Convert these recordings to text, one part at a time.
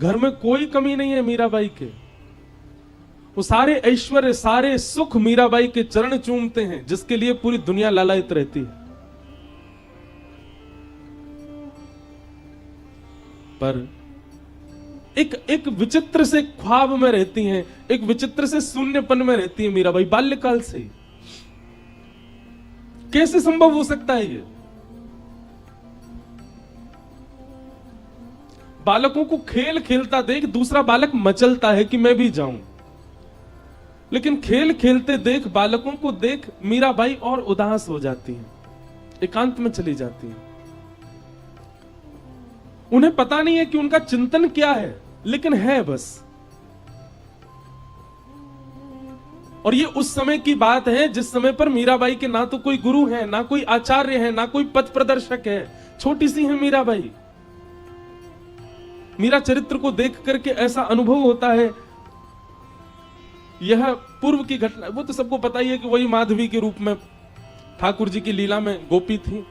घर में कोई कमी नहीं है मीराबाई के। वो सारे ऐश्वर्य, सारे सुख मीराबाई के चरण चूमते हैं, जिसके लिए पूरी दुनिया लालायित रहती है। पर एक विचित्र से ख्वाब में रहती हैं, एक विचित्र से शून्यपन में रहती है मीराबाई बाल्यकाल से। कैसे संभव हो सकता है ये? बालकों को खेल खेलता देख दूसरा बालक मचलता है कि मैं भी जाऊं, लेकिन खेल खेलते देख, बालकों को देख मीराबाई और उदास हो जाती हैं, एकांत में चली जाती हैं। उन्हें पता नहीं है कि उनका चिंतन क्या है, लेकिन है बस। और ये उस समय की बात है जिस समय पर मीराबाई के ना तो कोई गुरु है, ना कोई आचार्य है, ना कोई पथ प्रदर्शक है। छोटी सी है मीराबाई। मीरा चरित्र को देख करके ऐसा अनुभव होता है, यह पूर्व की घटना। वो तो सबको पता ही है कि वही माधवी के रूप में ठाकुर जी की लीला में गोपी थी।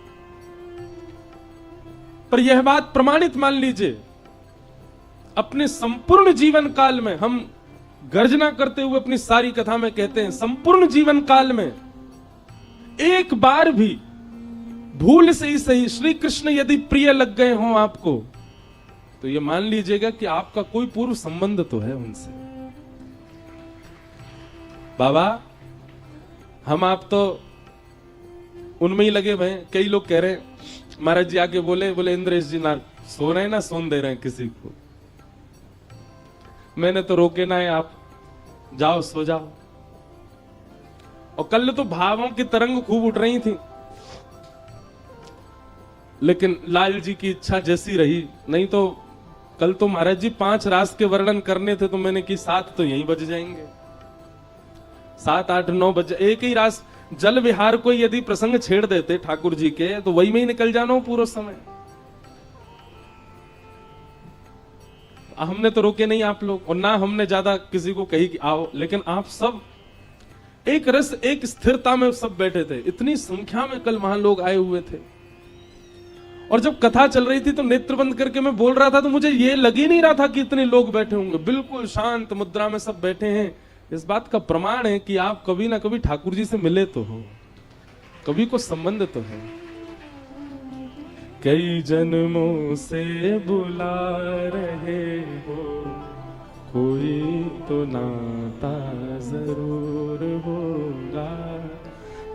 पर यह बात प्रमाणित मान लीजिए, अपने संपूर्ण जीवन काल में, हम गर्जना करते हुए अपनी सारी कथा में कहते हैं, संपूर्ण जीवन काल में एक बार भी भूल से ही सही श्री कृष्ण यदि प्रिय लग गए हों आपको, तो ये मान लीजिएगा कि आपका कोई पूर्व संबंध तो है उनसे। बाबा, हम आप तो उनमें ही लगे हुए। कई लोग कह रहे हैं, महाराज जी आके बोले इंद्रेश जी ना सो रहे हैं, ना सोन दे रहे हैं किसी को। मैंने तो रोके ना है, आप जाओ सो जाओ। और कल तो भावों की तरंग खूब उठ रही थी, लेकिन लाल जी की इच्छा जैसी रही। नहीं तो कल तो महाराज जी 5 रास के वर्णन करने थे, तो मैंने की 7 तो यहीं बज जाएंगे। 7, 8, 9 बज, एक ही रास जल विहार को यदि प्रसंग छेड़ देते ठाकुर जी के, तो वही में ही निकल जाना हो पूरा समय। हमने तो रोके नहीं आप लोग, और ना हमने ज्यादा किसी को कही कि आओ, लेकिन आप सब एक रस, एक स्थिरता में सब बैठे थे। इतनी संख्या में कल वहां लोग आए हुए थे। और जब कथा चल रही थी तो नेत्र बंद करके मैं बोल रहा था, तो मुझे ये लग ही नहीं रहा था कि इतने लोग बैठे होंगे। बिल्कुल शांत मुद्रा में सब बैठे हैं। इस बात का प्रमाण है कि आप कभी ना कभी ठाकुर जी से मिले तो हो, कभी को संबंध तो है। कई जन्मों से बुला रहे हो, कोई तो नाता जरूर होगा।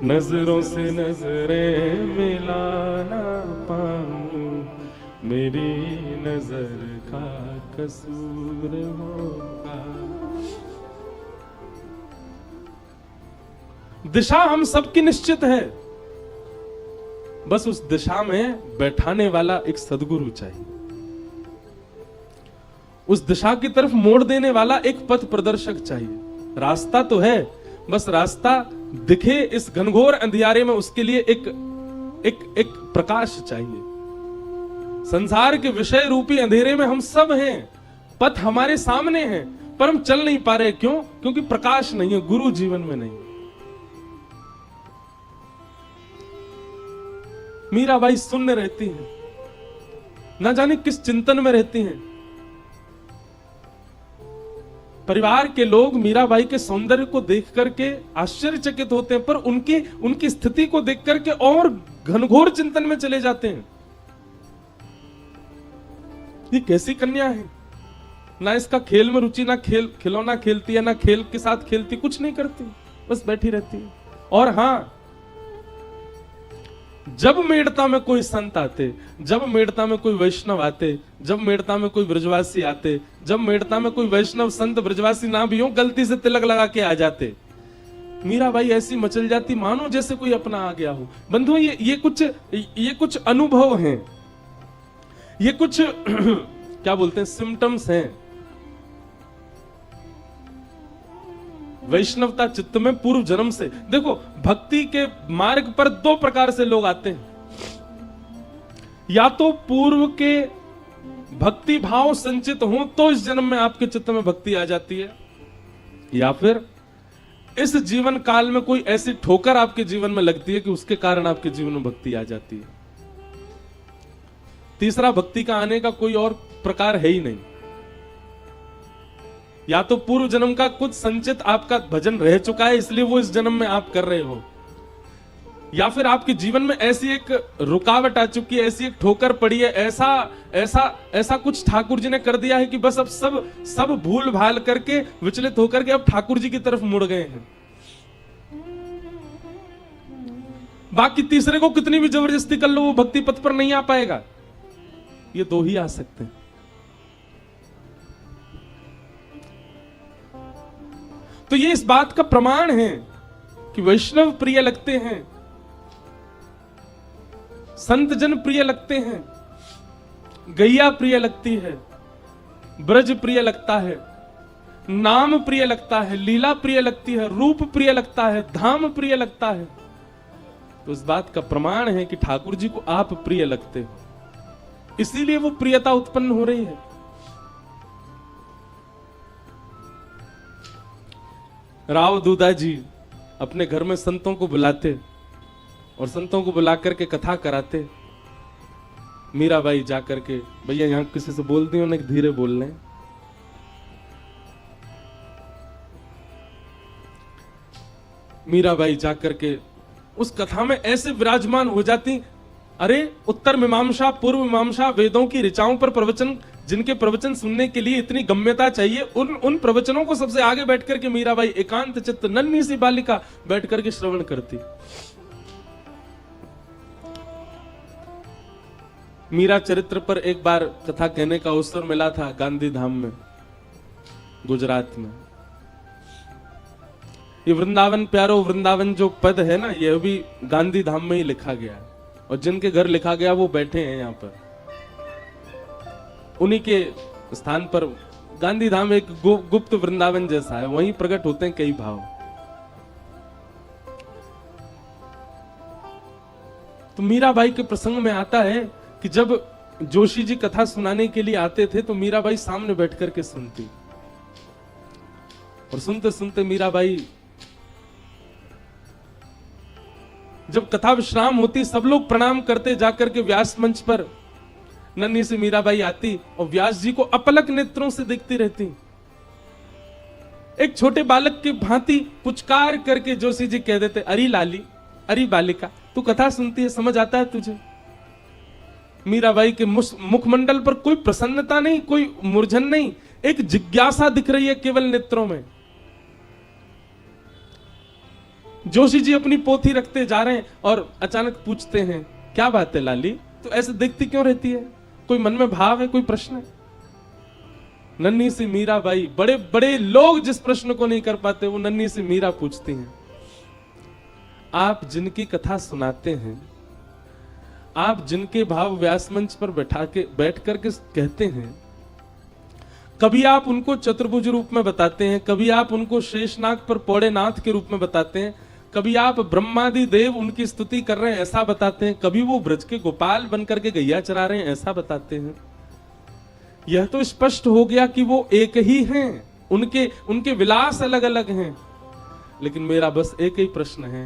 नजरों से नजरें मिला ना पाऊं, मेरी नजर का कसूर होगा। दिशा हम सबकी निश्चित है, बस उस दिशा में बैठाने वाला एक सद्गुरु चाहिए। उस दिशा की तरफ मोड़ देने वाला एक पथ प्रदर्शक चाहिए। रास्ता तो है, बस रास्ता दिखे इस घनघोर अंधियारे में, उसके लिए एक प्रकाश चाहिए। संसार के विषय रूपी अंधेरे में हम सब हैं, पथ हमारे सामने है, पर हम चल नहीं पा रहे। क्यों? क्योंकि प्रकाश नहीं है, गुरु जीवन में नहीं। मीराबाई शून्य रहती हैं, ना जाने किस चिंतन में रहती हैं। परिवार के लोग मीराबाई के सौंदर्य को देख करके आश्चर्यचकित होते हैं, पर उनकी स्थिति को देख करके और घनघोर चिंतन में चले जाते हैं। ये कैसी कन्या है, ना इसका खेल में रुचि, ना खिलौना खेलती है, ना खेल के साथ खेलती, कुछ नहीं करती, बस बैठी रहती है। और हाँ, जब मेड़ता में कोई संत आते, जब मेड़ता में कोई वैष्णव आते, जब मेड़ता में कोई ब्रजवासी आते, जब मेड़ता में कोई वैष्णव संत ब्रजवासी ना भी हो, गलती से तिलक लगा के आ जाते, मीराबाई ऐसी मचल जाती मानो जैसे कोई अपना आ गया हो। बंधुओं, ये कुछ अनुभव हैं, ये कुछ क्या बोलते हैं, सिम्टम्स हैं वैष्णवता चित्त में पूर्व जन्म से। देखो, भक्ति के मार्ग पर 2 प्रकार से लोग आते हैं। या तो पूर्व के भक्ति भाव संचित हो तो इस जन्म में आपके चित्त में भक्ति आ जाती है, या फिर इस जीवन काल में कोई ऐसी ठोकर आपके जीवन में लगती है कि उसके कारण आपके जीवन में भक्ति आ जाती है। तीसरा भक्ति का आने का कोई और प्रकार है ही नहीं। या तो पूर्व जन्म का कुछ संचित आपका भजन रह चुका है, इसलिए वो इस जन्म में आप कर रहे हो, या फिर आपके जीवन में ऐसी एक रुकावट आ चुकी है, ऐसी एक ठोकर पड़ी है, ऐसा ऐसा ऐसा कुछ ठाकुर जी ने कर दिया है कि बस अब सब भूल भाल करके विचलित होकर के अब ठाकुर जी की तरफ मुड़ गए हैं। बाकी तीसरे को कितनी भी जबरदस्ती कर लो, वो भक्ति पथ पर नहीं आ पाएगा। ये दो ही आ सकते हैं। तो ये इस बात का प्रमाण है कि वैष्णव प्रिय लगते हैं, संत जन प्रिय लगते हैं, गैया प्रिय लगती है, ब्रज प्रिय लगता है, नाम प्रिय लगता है, लीला प्रिय लगती है, रूप प्रिय लगता है, धाम प्रिय लगता है। तो इस बात का प्रमाण है कि ठाकुर जी को आप प्रिय लगते हो, इसीलिए वो प्रियता उत्पन्न हो रही है। राव दूधा जी अपने घर में संतों को बुलाते और संतों को बुला करके कथा कराते। मीराबाई जाकर के, भैया यहां किसी से बोलती हो ना, धीरे बोल रहे। मीराबाई जाकर के उस कथा में ऐसे विराजमान हो जाती, अरे उत्तर मीमांसा पूर्व मीमांसा वेदों की ऋचाओं पर प्रवचन, जिनके प्रवचन सुनने के लिए इतनी गम्यता चाहिए, उन प्रवचनों को सबसे आगे बैठ करके मीराबाई एकांत चित्त नन्ही सी बालिका बैठ करके श्रवण करती। मीरा चरित्र पर एक बार कथा कहने का अवसर मिला था गांधी धाम में, गुजरात में। ये वृंदावन प्यारो वृंदावन जो पद है ना, ये भी गांधी धाम में ही लिखा गया है, और जिनके घर लिखा गया वो बैठे हैं यहाँ पर। उन्हीं के स्थान पर गांधी धाम एक गुप्त वृंदावन जैसा है, वहीं प्रकट होते हैं कई भाव। तो मीराबाई के प्रसंग में आता है कि जब जोशी जी कथा सुनाने के लिए आते थे तो मीराबाई सामने बैठ करके सुनती, और सुनते सुनते मीराबाई, जब कथा विश्राम होती सब लोग प्रणाम करते, जाकर के व्यास मंच पर नन्ही से मीराबाई आती और व्यास जी को अपलक नेत्रों से देखती रहती। एक छोटे बालक के भांति पुचकार करके जोशी जी कह देते, अरे लाली, अरे बालिका, तू कथा सुनती है, समझ आता है तुझे? मीराबाई के मुखमंडल पर कोई प्रसन्नता नहीं, कोई मूर्छन नहीं, एक जिज्ञासा दिख रही है केवल नेत्रों में। जोशी जी अपनी पोथी रखते जा रहे हैं और अचानक पूछते हैं, क्या बात है लाली, तो ऐसे देखती क्यों रहती है? कोई मन में भाव है, कोई प्रश्न है? नन्ही सी मीराबाई, बड़े बड़े लोग जिस प्रश्न को नहीं कर पाते वो नन्ही सी मीरा पूछती हैं। आप जिनकी कथा सुनाते हैं, आप जिनके भाव व्यास मंच पर बैठ करके कहते हैं, कभी आप उनको चतुर्भुज रूप में बताते हैं, कभी आप उनको शेषनाग पर पौड़े नाथ के रूप में बताते हैं, कभी आप ब्रह्मादि देव उनकी स्तुति कर रहे हैं ऐसा बताते हैं, कभी वो ब्रज के गोपाल बन करके गैया चरा रहे हैं ऐसा बताते हैं। यह तो स्पष्ट हो गया कि वो एक ही हैं, उनके विलास अलग अलग हैं। लेकिन मेरा बस एक ही प्रश्न है,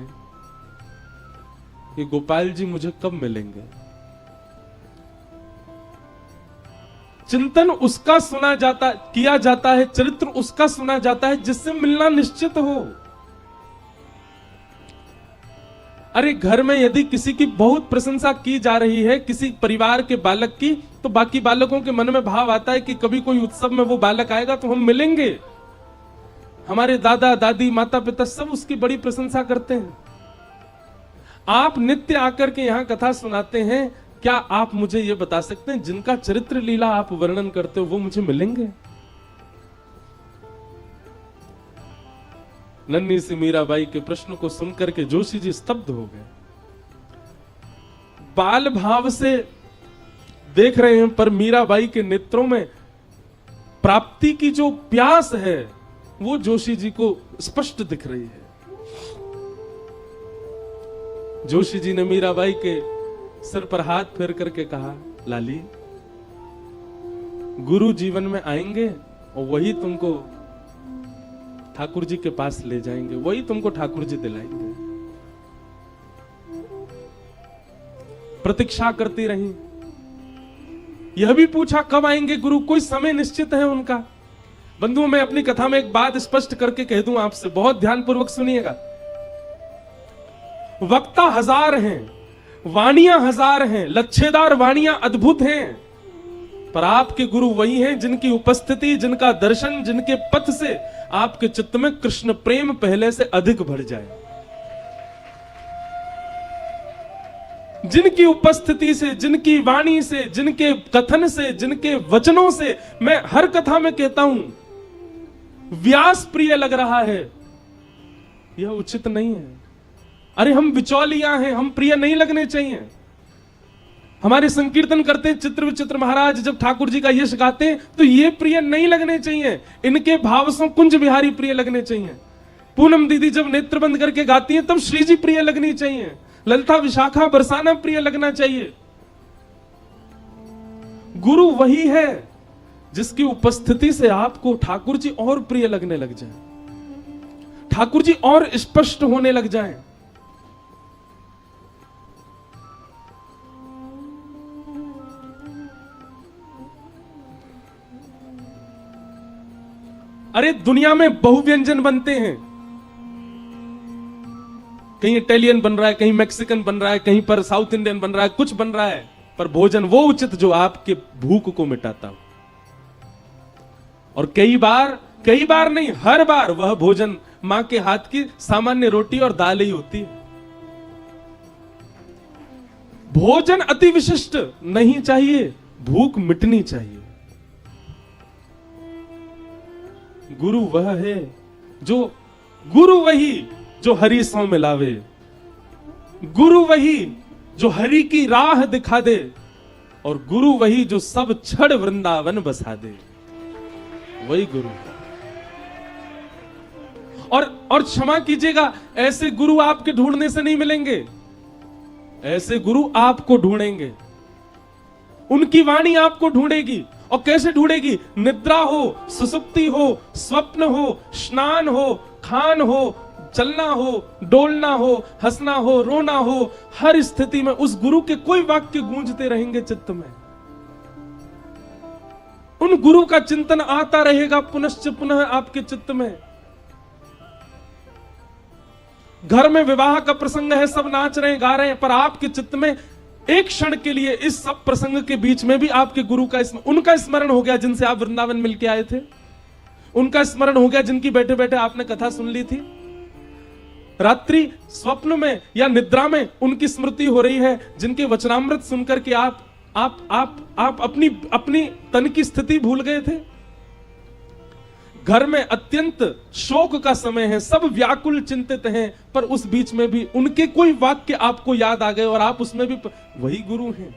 ये गोपाल जी मुझे कब मिलेंगे? चिंतन उसका किया जाता है, चरित्र उसका सुना जाता है जिससे मिलना निश्चित हो। अरे घर में यदि किसी की बहुत प्रशंसा की जा रही है, किसी परिवार के बालक की, तो बाकी बालकों के मन में भाव आता है कि कभी कोई उत्सव में वो बालक आएगा तो हम मिलेंगे। हमारे दादा दादी माता पिता सब उसकी बड़ी प्रशंसा करते हैं। आप नित्य आकर के यहां कथा सुनाते हैं, क्या आप मुझे यह बता सकते हैं जिनका चरित्र लीला आप वर्णन करते हो वो मुझे मिलेंगे? नन्ही सी मीराबाई के प्रश्न को सुनकर के जोशी जी स्तब्ध हो गए। बाल भाव से देख रहे हैं, पर मीराबाई के नेत्रों में प्राप्ति की जो प्यास है वो जोशी जी को स्पष्ट दिख रही है। जोशी जी ने मीराबाई के सिर पर हाथ फेर करके कहा, लाली, गुरु जीवन में आएंगे और वही तुमको ठाकुर जी के पास ले जाएंगे, वही तुमको ठाकुर जी दिलाएंगे। प्रतीक्षा करती रही, यह भी पूछा कब आएंगे गुरु, कोई समय निश्चित है उनका? बंधुओं, मैं अपनी कथा में एक बात स्पष्ट करके कह दूं आपसे, बहुत ध्यानपूर्वक सुनिएगा। वक्ता हजार हैं, वाणियां हजार हैं, लच्छेदार वाणियां अद्भुत हैं, पर आपके गुरु वही हैं जिनकी उपस्थिति, जिनका दर्शन, जिनके पथ से आपके चित्त में कृष्ण प्रेम पहले से अधिक बढ़ जाए। जिनकी उपस्थिति से, जिनकी वाणी से, जिनके कथन से, जिनके वचनों से, मैं हर कथा में कहता हूं, व्यास प्रिय लग रहा है, यह उचित नहीं है। अरे हम बिचौलिया हैं, हम प्रिय नहीं लगने चाहिए। हमारे संकीर्तन करते चित्र विचित्र महाराज जब ठाकुर जी का यश गाते हैं तो ये प्रिय नहीं लगने चाहिए, इनके भाव से कुंज बिहारी प्रिय लगने चाहिए। पूनम दीदी जब नेत्र बंद करके गाती हैं तब श्री जी प्रिय लगनी चाहिए, ललिता विशाखा बरसाना प्रिय लगना चाहिए। गुरु वही है जिसकी उपस्थिति से आपको ठाकुर जी और प्रिय लगने लग जाए, ठाकुर जी और स्पष्ट होने लग जाए। अरे दुनिया में बहुव्यंजन बनते हैं, कहीं इटालियन बन रहा है, कहीं मैक्सिकन बन रहा है, कहीं पर साउथ इंडियन बन रहा है, कुछ बन रहा है, पर भोजन वो उचित जो आपके भूख को मिटाता हो। और कई बार नहीं, हर बार वह भोजन मां के हाथ की सामान्य रोटी और दाल ही होती है। भोजन अति विशिष्ट नहीं चाहिए, भूख मिटनी चाहिए। गुरु वह है गुरु वही जो हरि सौ मिलावे, गुरु वही जो हरि की राह दिखा दे, और गुरु वही जो सब छड़ वृंदावन बसा दे, वही गुरु है। और क्षमा कीजिएगा, ऐसे गुरु आपके ढूंढने से नहीं मिलेंगे, ऐसे गुरु आपको ढूंढेंगे, उनकी वाणी आपको ढूंढेगी। और कैसे ढूंढेगी? निद्रा हो, सुसुप्ति हो, स्वप्न हो, स्नान हो, खान हो, चलना हो, डोलना हो, हंसना हो, रोना हो, हर स्थिति में उस गुरु के कोई वाक्य गूंजते रहेंगे चित्त में। उन गुरु का चिंतन आता रहेगा पुनश्च पुनः आपके चित्त में। घर में विवाह का प्रसंग है, सब नाच रहे हैं, गा रहे हैं, पर आपके चित्त में एक क्षण के लिए इस सब प्रसंग के बीच में भी आपके गुरु का उनका स्मरण हो गया, जिनसे आप वृंदावन मिलके आए थे। उनका स्मरण हो गया जिनकी बैठे बैठे आपने कथा सुन ली थी। रात्रि स्वप्न में या निद्रा में उनकी स्मृति हो रही है, जिनके वचनामृत सुनकर के आप अपनी तन की स्थिति भूल गए थे। घर में अत्यंत शोक का समय है, सब व्याकुल चिंतित हैं, पर उस बीच में भी उनके कोई वाक्य आपको याद आ गए और आप उसमें भी वही गुरु हैं।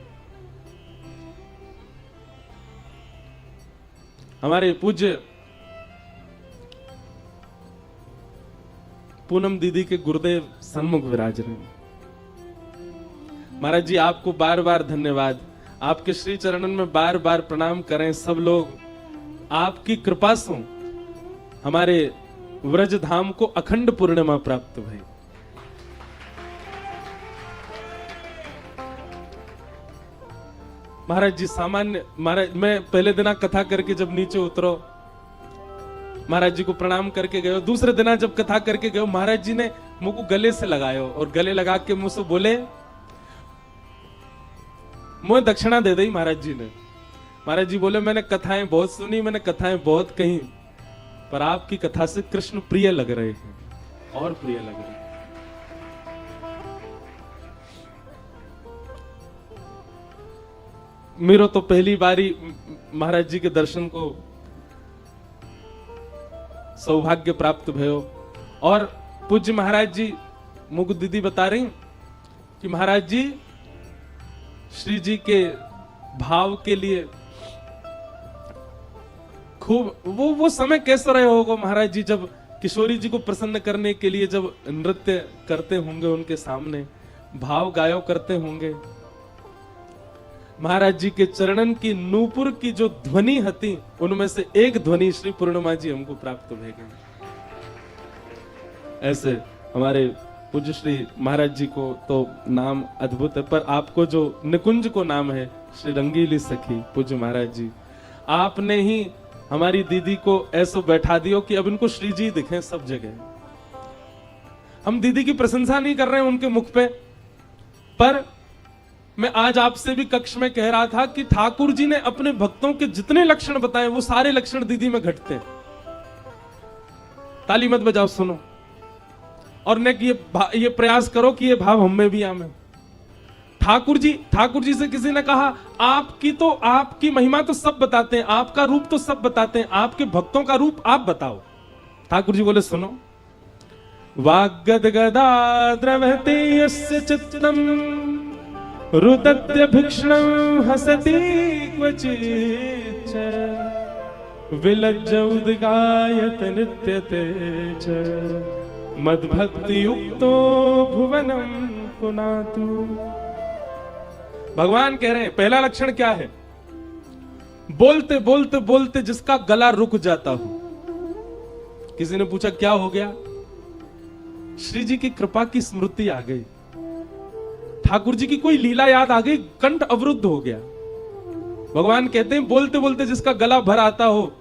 हमारे पूज्य पूनम दीदी के गुरुदेव सन्मुख विराज रहे। महाराज जी आपको बार बार धन्यवाद, आपके श्री चरणन में बार बार प्रणाम करें सब लोग। आपकी कृपा से हमारे व्रज धाम को अखंड पूर्णिमा प्राप्त भई। महाराज जी सामान्य, महाराज मैं पहले दिना कथा करके जब नीचे उतरो, महाराज जी को प्रणाम करके गए। दूसरे दिना जब कथा करके गए, महाराज जी ने मुझको गले से लगायो और गले लगा के मुझसे बोले, मुझे दक्षिणा दे दी महाराज जी ने। महाराज जी बोले, मैंने कथाएं बहुत सुनी, मैंने कथाएं बहुत कही, पर आपकी कथा से कृष्ण प्रिय लग रहे हैं और प्रिय लग रहे हैं। मेरे तो पहली बारी महाराज जी के दर्शन को सौभाग्य प्राप्त भयो। और पूज्य महाराज जी मुझे दीदी बता रही कि महाराज जी श्री जी के भाव के लिए खूब वो समय कैसा रहे होगा महाराज जी, जब किशोरी जी को प्रसन्न करने के लिए जब नृत्य करते होंगे, उनके सामने भाव गायो करते होंगे। महाराज जी के चरणन की नूपुर की जो ध्वनि हती, उनमें से एक ध्वनि श्री पूर्णिमा जी हमको प्राप्त भय गई। ऐसे हमारे पूज्य श्री महाराज जी को तो नाम अद्भुत है, पर आपको जो निकुंज को नाम है श्री रंगीली सखी पूज्य महाराज जी, आपने ही हमारी दीदी को ऐसो बैठा दियो कि अब इनको श्री जी दिखे सब जगह। हम दीदी की प्रशंसा नहीं कर रहे हैं उनके मुख पे, पर मैं आज आपसे भी कक्ष में कह रहा था कि ठाकुर जी ने अपने भक्तों के जितने लक्षण बताए वो सारे लक्षण दीदी में घटते हैं। ताली मत बजाओ, सुनो, और ने ये प्रयास करो कि ये भाव हम में भी आवे। ठाकुर जी से किसी ने कहा, आपकी महिमा तो सब बताते हैं, आपका रूप तो सब बताते हैं, आपके भक्तों का रूप आप बताओ। ठाकुर जी बोले, सुनो, वाग्गदगदा द्रवते यस्य चित्तम रुदत्य भिक्षणं हसति क्वचिच्च विलज्ज उद्गायत नृत्यते च मद्भक्ति युक्तो भुवनम पुनातु। भगवान कह रहे हैं पहला लक्षण क्या है? बोलते बोलते बोलते जिसका गला रुक जाता हो। किसी ने पूछा क्या हो गया? श्री जी की कृपा की स्मृति आ गई, ठाकुर जी की कोई लीला याद आ गई, कंठ अवरुद्ध हो गया। भगवान कहते हैं बोलते बोलते जिसका गला भर आता हो,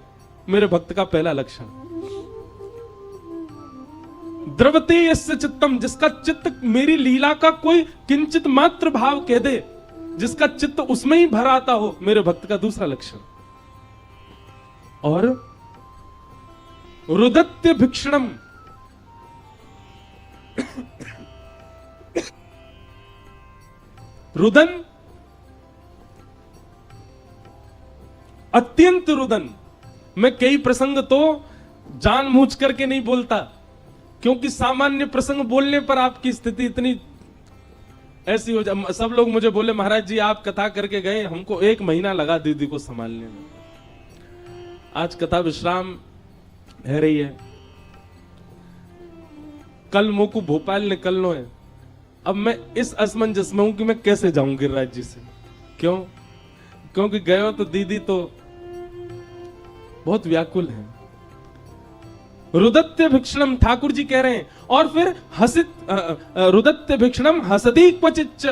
मेरे भक्त का पहला लक्षण। द्रवते यस्य चित्तम, जिसका चित्त मेरी लीला का कोई किंचित मात्र भाव कह दे, जिसका चित्त उसमें ही भर आता हो, मेरे भक्त का दूसरा लक्षण। और रुदत्य भिक्षणम, रुदन, अत्यंत रुदन। मैं कई प्रसंग तो जानबूझ करके नहीं बोलता, क्योंकि सामान्य प्रसंग बोलने पर आपकी स्थिति इतनी ऐसी हो जाए। सब लोग मुझे बोले, महाराज जी आप कथा करके गए, हमको 1 महीना लगा दीदी को संभालने में। आज कथा विश्राम है रही है, कल मोको भोपाल निकलना है। अब मैं इस असमंजस में हूं कि मैं कैसे जाऊं गिरिराज जी से। क्यों? क्योंकि गए तो दीदी तो बहुत व्याकुल है। रुदत्य भिक्षणम, ठाकुर जी कह रहे हैं, और फिर रुदत्य भिक्षणम हसती क्वचिच्च।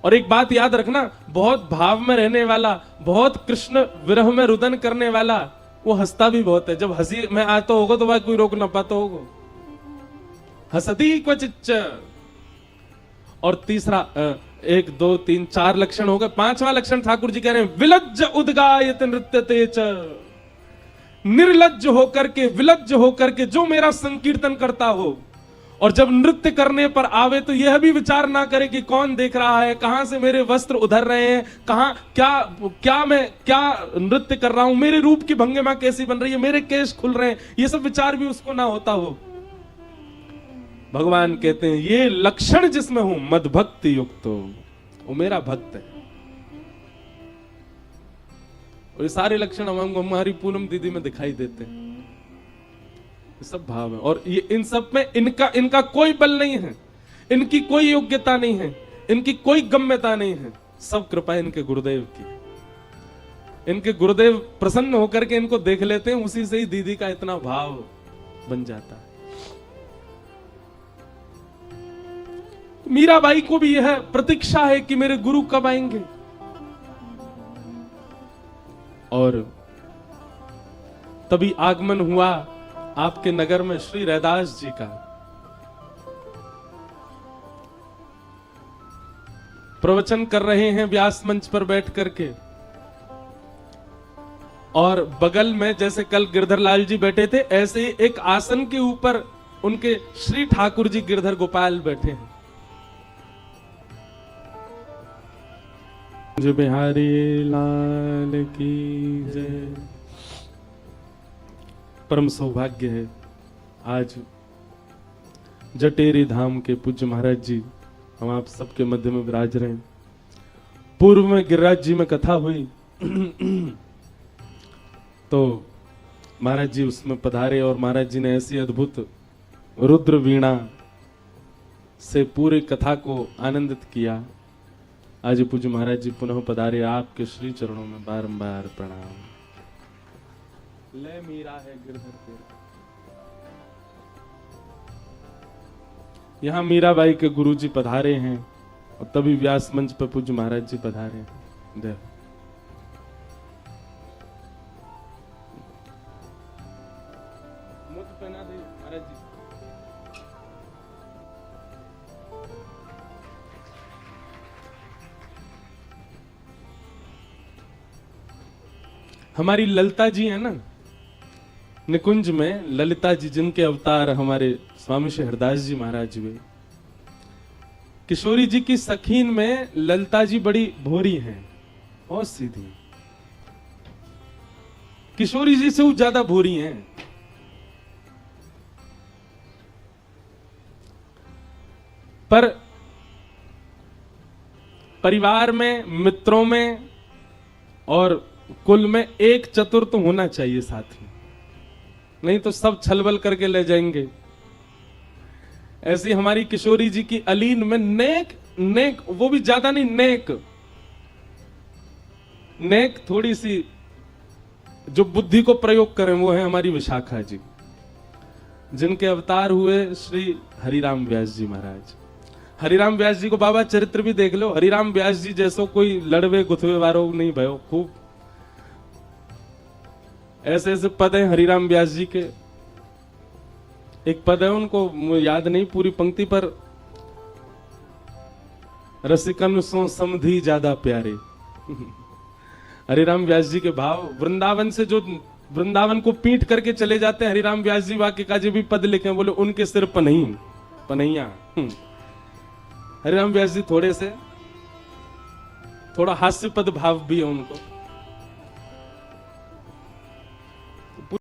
और एक बात याद रखना, बहुत भाव में रहने वाला, बहुत कृष्ण विरह में रुदन करने वाला, वो हंसता भी बहुत है। जब हंसी में आता होगा तो भाई कोई रोक ना पाता होगा। हसती क्वचिच्च। और तीसरा 1 2 3 4 लक्षण हो गए। 5वां लक्षण ठाकुर जी कह रहे हैं, विलज्ज उद्गायत नृत्यते च। निर्लज्ज होकर के, विलज्ज होकर के जो मेरा संकीर्तन करता हो, और जब नृत्य करने पर आवे तो यह भी विचार ना करे कि कौन देख रहा है, कहां से मेरे वस्त्र उधर रहे हैं, कहां क्या मैं क्या नृत्य कर रहा हूं, मेरे रूप की भंगिमा कैसी बन रही है, मेरे केश खुल रहे हैं, ये सब विचार भी उसको ना होता हो। भगवान कहते हैं ये लक्षण जिसमें हूं मद भक्ति युक्त हो, वो मेरा भक्त है। और ये सारे लक्षण हमारी पूनम दीदी में दिखाई देते हैं। ये सब भाव है, और ये इन सब में इनका कोई बल नहीं है, इनकी कोई योग्यता नहीं है, इनकी कोई गम्यता नहीं है। सब कृपा इनके गुरुदेव की। इनके गुरुदेव प्रसन्न होकर के इनको देख लेते हैं, उसी से ही दीदी का इतना भाव बन जाता है। मीराबाई को भी यह प्रतीक्षा है कि मेरे गुरु कब आएंगे। और तभी आगमन हुआ आपके नगर में श्री रैदास जी का। प्रवचन कर रहे हैं व्यास मंच पर बैठ करके, और बगल में जैसे कल गिरधर लाल जी बैठे थे, ऐसे ही एक आसन के ऊपर उनके श्री ठाकुर जी गिरधर गोपाल बैठे हैं। जय बिहारी लाल की जय। परम सौभाग्य है आज जटेरी धाम के पूज्य महाराज जी हम आप सबके मध्य में विराज रहे हैं। पूर्व में गिरिराज जी में कथा हुई तो महाराज जी उसमें पधारे, और महाराज जी ने ऐसी अद्भुत रुद्र वीणा से पूरी कथा को आनंदित किया। आज पूज्य महाराज जी पुनः पधारे, आपके श्री चरणों में बारंबार प्रणाम। ले मीरा है गिरधर तेरा। यहां मीराबाई के गुरुजी पधारे हैं, और तभी व्यास मंच पर पूज्य महाराज जी पधारे हैं। पहना दे महाराज जी। हमारी ललिता जी है ना, निकुंज में ललिता जी जिनके अवतार हमारे स्वामी श्री हरदास जी महाराज हुए। किशोरी जी की सखीन में ललिता जी बड़ी भोरी हैं, बहुत सीधी। किशोरी जी से वो ज्यादा भोरी हैं। पर परिवार में, मित्रों में और कुल में एक चतुर तो होना चाहिए साथ में, नहीं तो सब छलबल करके ले जाएंगे। ऐसी हमारी किशोरी जी की अलीन में नेक, नेक वो भी ज्यादा नहीं, नेक नेक थोड़ी सी जो बुद्धि को प्रयोग करें वो है हमारी विशाखा जी, जिनके अवतार हुए श्री हरिराम व्यास जी महाराज। हरिराम व्यास जी को बाबा चरित्र भी देख लो। हरिराम व्यास जी जैसो कोई लड़वे गुथवे वारो नहीं भयो। खूब ऐसे ऐसे पद हैं हरिराम व्यास जी के। एक पद है उनको याद नहीं पूरी पंक्ति, पर रसिकन सो समधी ज्यादा प्यारे। हरिराम व्यास जी के भाव, वृंदावन से जो वृंदावन को पीट करके चले जाते हैं हरिराम व्यास जी, वाक्य का जी भी पद लिखे, बोले उनके सिर पनही पनैया। हरिराम व्यास जी थोड़ा हास्य पद भाव भी है उनको।